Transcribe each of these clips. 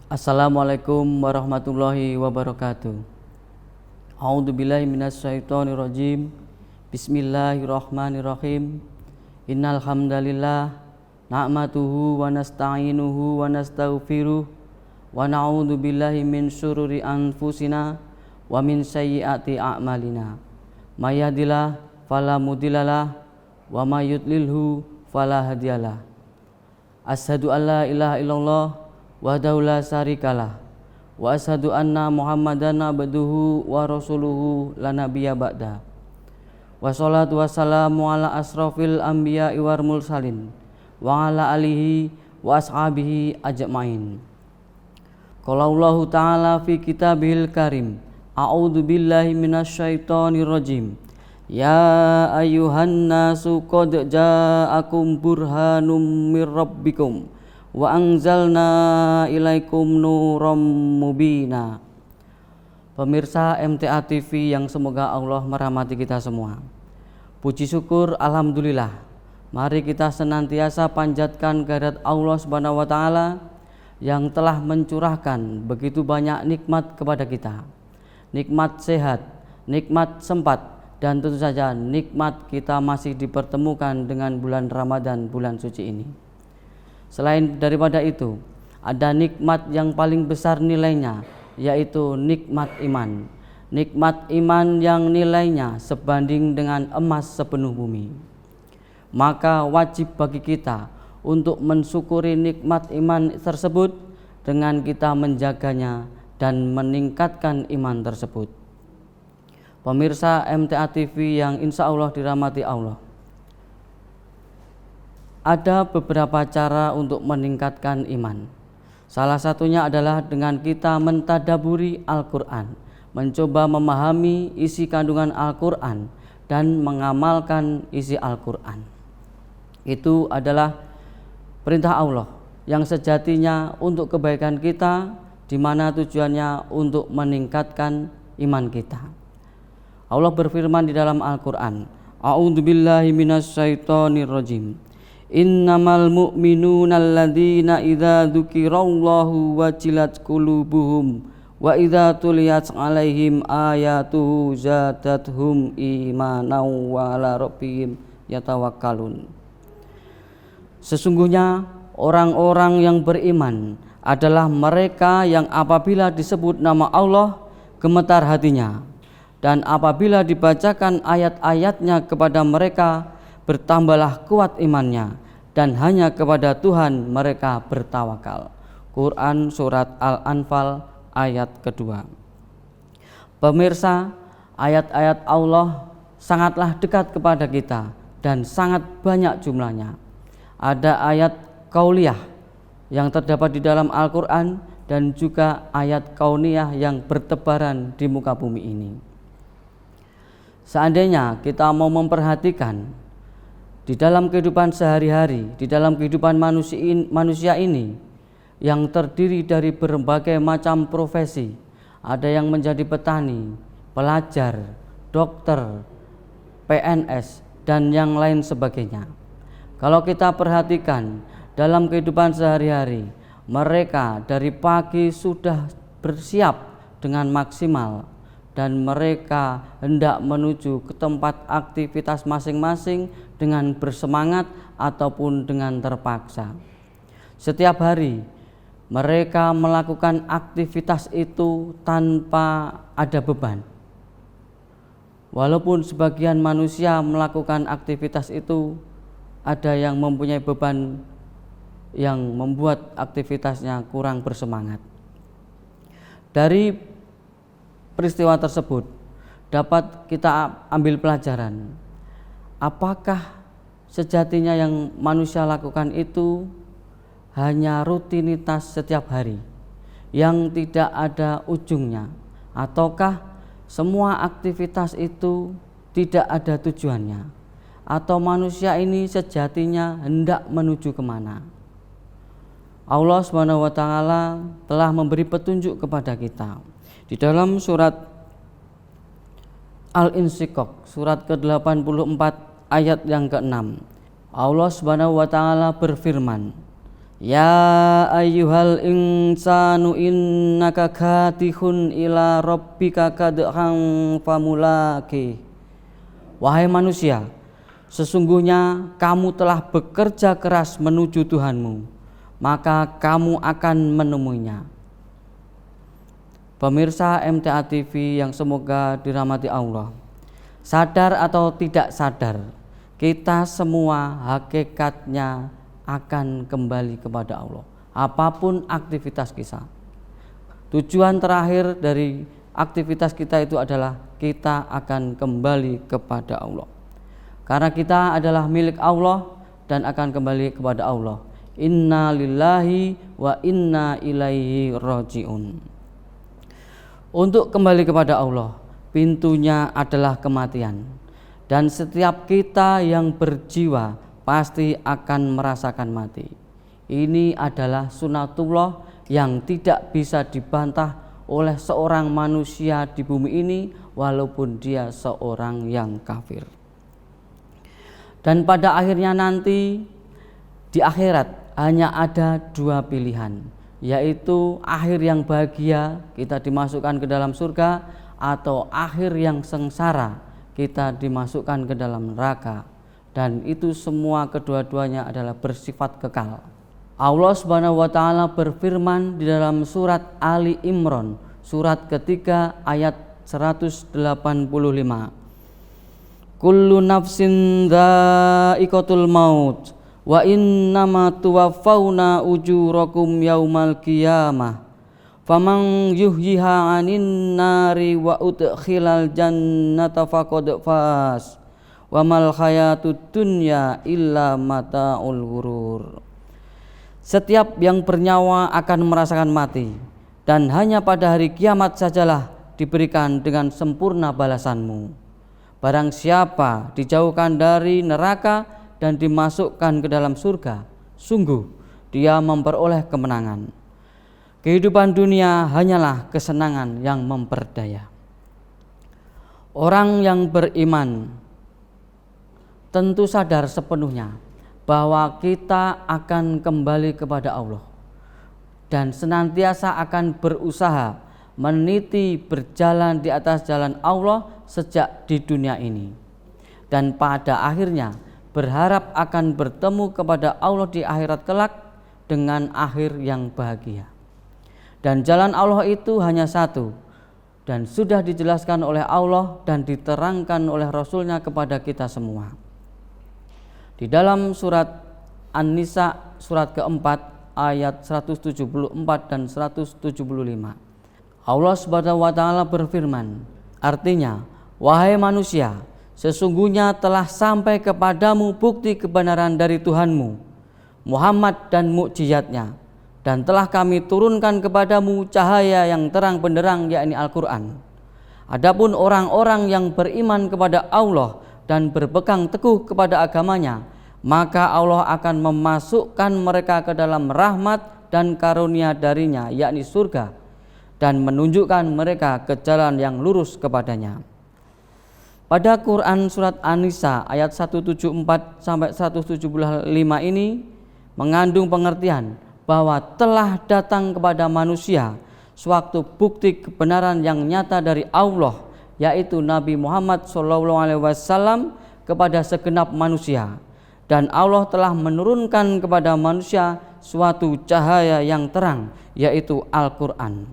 Assalamualaikum warahmatullahi wabarakatuh. A'udzubillahi minasyaitonirrajim. Bismillahirrahmanirrahim. Innal hamdalillah na'matuhu wa nasta'inuhu wa nastaghfiruh wa na'udzu billahi min syururi anfusina wa min sayyiati a'malina. May yahdihillahu fala mudhillalah wa may yudlilhu fala hadiyalah. Asyhadu an la ilaha illallah wahdahu la syarikalah wa asyhadu anna Muhammadan abduhu wa rasuluhu la nabiyya ba'da. Wassalatu wassalamu ala asrofil anbiya'i wal mursalin wa ala alihi wa ashabihi ajma'in. Qala Allahu ta'ala fi kitabihil karim, a'udzu billahi minasyaitonir rajim. Ya ayyuhan nasu qad ja'akum burhanum mir rabbikum wa anzalna ilaikum nuram mubina. Pemirsa MTA TV yang semoga Allah merahmati kita semua. Puji syukur alhamdulillah. Mari kita senantiasa panjatkan kehadirat Allah Subhanahu wa taala yang telah mencurahkan begitu banyak nikmat kepada kita. Nikmat sehat, nikmat sempat, dan tentu saja nikmat kita masih dipertemukan dengan bulan Ramadan, bulan suci ini. Selain daripada itu, ada nikmat yang paling besar nilainya, yaitu nikmat iman. Nikmat iman yang nilainya sebanding dengan emas sepenuh bumi. Maka wajib bagi kita untuk mensyukuri nikmat iman tersebut dengan kita menjaganya dan meningkatkan iman tersebut. Pemirsa MTA TV yang insya Allah dirahmati Allah, ada beberapa cara untuk meningkatkan iman. Salah satunya adalah dengan kita mentadaburi Al-Quran, mencoba memahami isi kandungan Al-Quran dan mengamalkan isi Al-Quran. Itu adalah perintah Allah yang sejatinya untuk kebaikan kita, di mana tujuannya untuk meningkatkan iman kita. Allah berfirman di dalam Al-Quran, A'udzubillahi minasyaitonirrajim. Innamal mu'minuna alladzina idza dzukirallahu wajilat qulubuhum wa idza tuliyat 'alaihim ayatuhu zadatuhum imanan wa 'ala rabbihim yatawakkalun. Sesungguhnya orang-orang yang beriman adalah mereka yang apabila disebut nama Allah gemetar hatinya, dan apabila dibacakan ayat-ayatnya kepada mereka bertambahlah kuat imannya, dan hanya kepada Tuhan mereka bertawakal. Quran surat Al-Anfal ayat kedua. Pemirsa, ayat-ayat Allah sangatlah dekat kepada kita dan sangat banyak jumlahnya. Ada ayat kauliyah yang terdapat di dalam Al-Quran dan juga ayat kauniyah yang bertebaran di muka bumi ini. Seandainya kita mau memperhatikan di dalam kehidupan sehari-hari, di dalam kehidupan manusia ini yang terdiri dari berbagai macam profesi, ada yang menjadi petani, pelajar, dokter, PNS, dan yang lain sebagainya. Kalau kita perhatikan dalam kehidupan sehari-hari, mereka dari pagi sudah bersiap dengan maksimal dan mereka hendak menuju ke tempat aktivitas masing-masing dengan bersemangat ataupun dengan terpaksa. Setiap hari mereka melakukan aktivitas itu tanpa ada beban. Walaupun sebagian manusia melakukan aktivitas itu, ada yang mempunyai beban yang membuat aktivitasnya kurang bersemangat. Dari peristiwa tersebut dapat kita ambil pelajaran. Apakah sejatinya yang manusia lakukan itu hanya rutinitas setiap hari yang tidak ada ujungnya, ataukah semua aktivitas itu tidak ada tujuannya, atau manusia ini sejatinya hendak menuju kemana? Allah Subhanahu wa taala telah memberi petunjuk kepada kita di dalam surat Al-Insyiqaq surat ke-84 ayat yang ke-6. Allah Subhanahu wa taala berfirman, Ya ayyuhal insanu innaka katihun ila rabbika kadhan famulaki. Wahai manusia, sesungguhnya kamu telah bekerja keras menuju Tuhanmu, maka kamu akan menemuinya. Pemirsa MTA TV yang semoga dirahmati Allah, sadar atau tidak sadar, kita semua hakikatnya akan kembali kepada Allah. Apapun aktivitas kita, tujuan terakhir dari aktivitas kita itu adalah kita akan kembali kepada Allah. Karena kita adalah milik Allah dan akan kembali kepada Allah. Inna lillahi wa inna ilaihi rajiun. Untuk kembali kepada Allah, pintunya adalah kematian. Dan setiap kita yang berjiwa pasti akan merasakan mati. Ini adalah sunatullah yang tidak bisa dibantah oleh seorang manusia di bumi ini, walaupun dia seorang yang kafir. Dan pada akhirnya nanti di akhirat hanya ada dua pilihan, yaitu akhir yang bahagia, kita dimasukkan ke dalam surga, atau akhir yang sengsara, kita dimasukkan ke dalam neraka. Dan itu semua kedua-duanya adalah bersifat kekal. Allah Subhanahu wa taala berfirman di dalam surat Ali Imran, surat ketiga ayat 185. Kullu nafsin dha'iqatul maut wa innama tuwaffawna ujurakum yaumal qiyamah. Faman yuhyiha 'anin nari wa udkhilal jannata faqad faz. Wa mal hayatud dunya illa mata'ul ghurur. Setiap yang bernyawa akan merasakan mati, dan hanya pada hari kiamat sajalah diberikan dengan sempurna balasanmu. Barang siapa dijauhkan dari neraka dan dimasukkan ke dalam surga, sungguh dia memperoleh kemenangan. Kehidupan dunia hanyalah kesenangan yang memperdaya. Orang yang beriman tentu sadar sepenuhnya bahwa kita akan kembali kepada Allah dan senantiasa akan berusaha meniti berjalan di atas jalan Allah sejak di dunia ini, dan pada akhirnya berharap akan bertemu kepada Allah di akhirat kelak dengan akhir yang bahagia. Dan jalan Allah itu hanya satu, dan sudah dijelaskan oleh Allah dan diterangkan oleh Rasulnya kepada kita semua. Di dalam surat An-Nisa surat keempat ayat 174 dan 175, Allah Subhanahu wa taala berfirman, artinya, wahai manusia, sesungguhnya telah sampai kepadamu bukti kebenaran dari Tuhanmu Muhammad dan mukjizatnya, dan telah kami turunkan kepadamu cahaya yang terang benderang, yakni Al-Quran. Adapun orang-orang yang beriman kepada Allah dan berpegang teguh kepada agamanya, maka Allah akan memasukkan mereka ke dalam rahmat dan karunia darinya, yakni surga, dan menunjukkan mereka ke jalan yang lurus kepadanya. Pada Quran surat An-Nisa ayat 174 sampai 175 ini mengandung pengertian bahwa telah datang kepada manusia suatu bukti kebenaran yang nyata dari Allah, yaitu Nabi Muhammad SAW kepada segenap manusia, dan Allah telah menurunkan kepada manusia suatu cahaya yang terang, yaitu Al-Quran.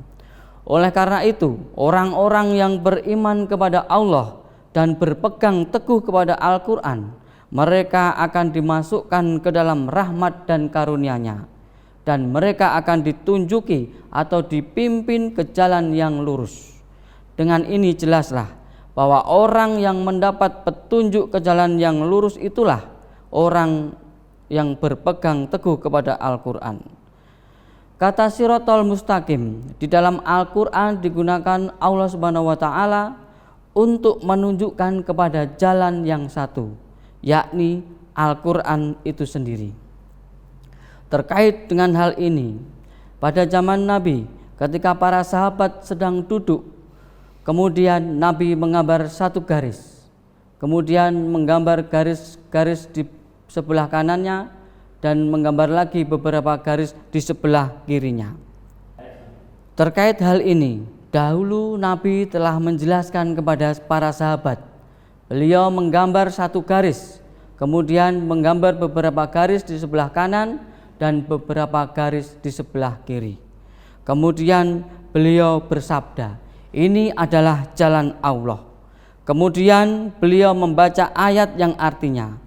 Oleh karena itu, orang-orang yang beriman kepada Allah dan berpegang teguh kepada Al-Quran, mereka akan dimasukkan ke dalam rahmat dan karunia-Nya, dan mereka akan ditunjuki atau dipimpin ke jalan yang lurus. Dengan ini jelaslah bahwa orang yang mendapat petunjuk ke jalan yang lurus itulah orang yang berpegang teguh kepada Al-Quran. Kata Siratal Mustaqim di dalam Al-Quran digunakan Allah Subhanahu wa taala untuk menunjukkan kepada jalan yang satu, yakni Al-Quran itu sendiri. Terkait dengan hal ini, pada zaman Nabi, ketika para sahabat sedang duduk, kemudian Nabi menggambar satu garis, kemudian menggambar garis-garis di sebelah kanannya dan menggambar lagi beberapa garis di sebelah kirinya. Terkait hal ini, dahulu Nabi telah menjelaskan kepada para sahabat. Beliau menggambar satu garis, kemudian menggambar beberapa garis di sebelah kanan dan beberapa garis di sebelah kiri. Kemudian beliau bersabda, "Ini adalah jalan Allah." Kemudian beliau membaca ayat yang artinya,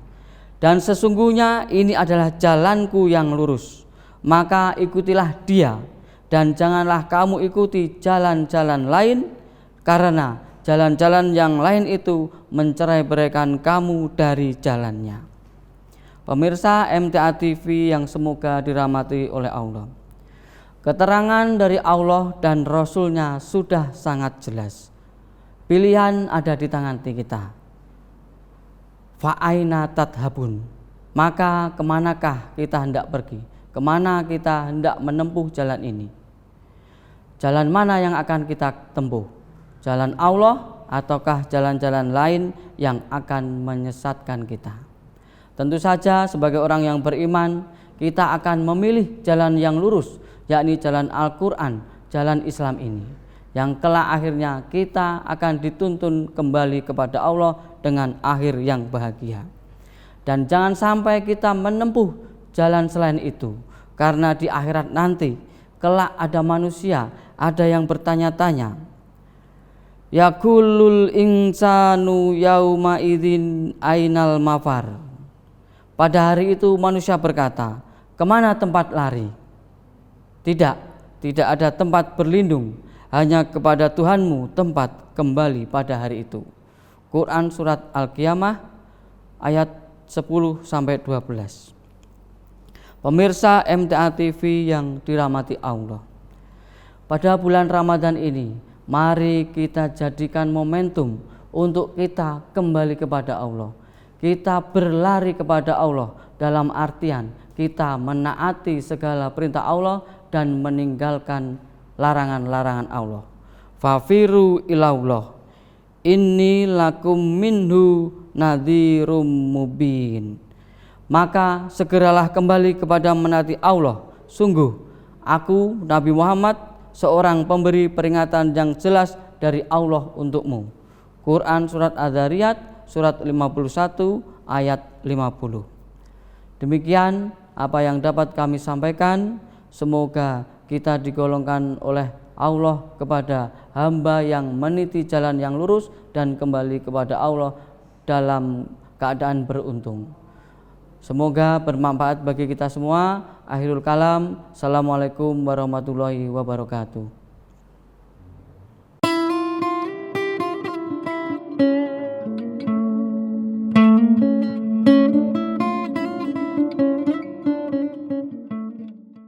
"Dan sesungguhnya ini adalah jalanku yang lurus, maka ikutilah dia, dan janganlah kamu ikuti jalan-jalan lain, karena jalan-jalan yang lain itu mencerai-beraikan kamu dari jalannya." Pemirsa MTA TV yang semoga dirahmati oleh Allah, keterangan dari Allah dan Rasul-Nya sudah sangat jelas. Pilihan ada di tangan kita. Fa'aina tadhabun, maka kemanakah kita hendak pergi? Kemana kita hendak menempuh jalan ini? Jalan mana yang akan kita tempuh? Jalan Allah ataukah jalan-jalan lain yang akan menyesatkan kita? Tentu saja sebagai orang yang beriman, kita akan memilih jalan yang lurus, yakni jalan Al-Quran, jalan Islam ini, yang kelak akhirnya kita akan dituntun kembali kepada Allah dengan akhir yang bahagia. Dan jangan sampai kita menempuh jalan selain itu, karena di akhirat nanti kelak ada manusia, ada yang bertanya-tanya, yaqulul insanu yauma idzin ainal mafar. Pada hari itu manusia berkata, kemana tempat lari? Tidak ada tempat berlindung, hanya kepada Tuhanmu tempat kembali pada hari itu. Quran surat Al-Qiyamah ayat 10-12. Pemirsa MTA TV yang dirahmati Allah, pada bulan Ramadan ini mari kita jadikan momentum untuk kita kembali kepada Allah. Kita berlari kepada Allah dalam artian kita menaati segala perintah Allah dan meninggalkan larangan-larangan Allah. Fafiru ilallah, inni lakum minhu nadhirum mubin. Maka segeralah kembali kepada menaati Allah. Sungguh aku Nabi Muhammad seorang pemberi peringatan yang jelas dari Allah untukmu. Quran surat Az-Zariyat surat 51 ayat 50. Demikian apa yang dapat kami sampaikan. Semoga kita digolongkan oleh Allah kepada hamba yang meniti jalan yang lurus dan kembali kepada Allah dalam keadaan beruntung. Semoga bermanfaat bagi kita semua. Akhirul kalam. Assalamualaikum warahmatullahi wabarakatuh.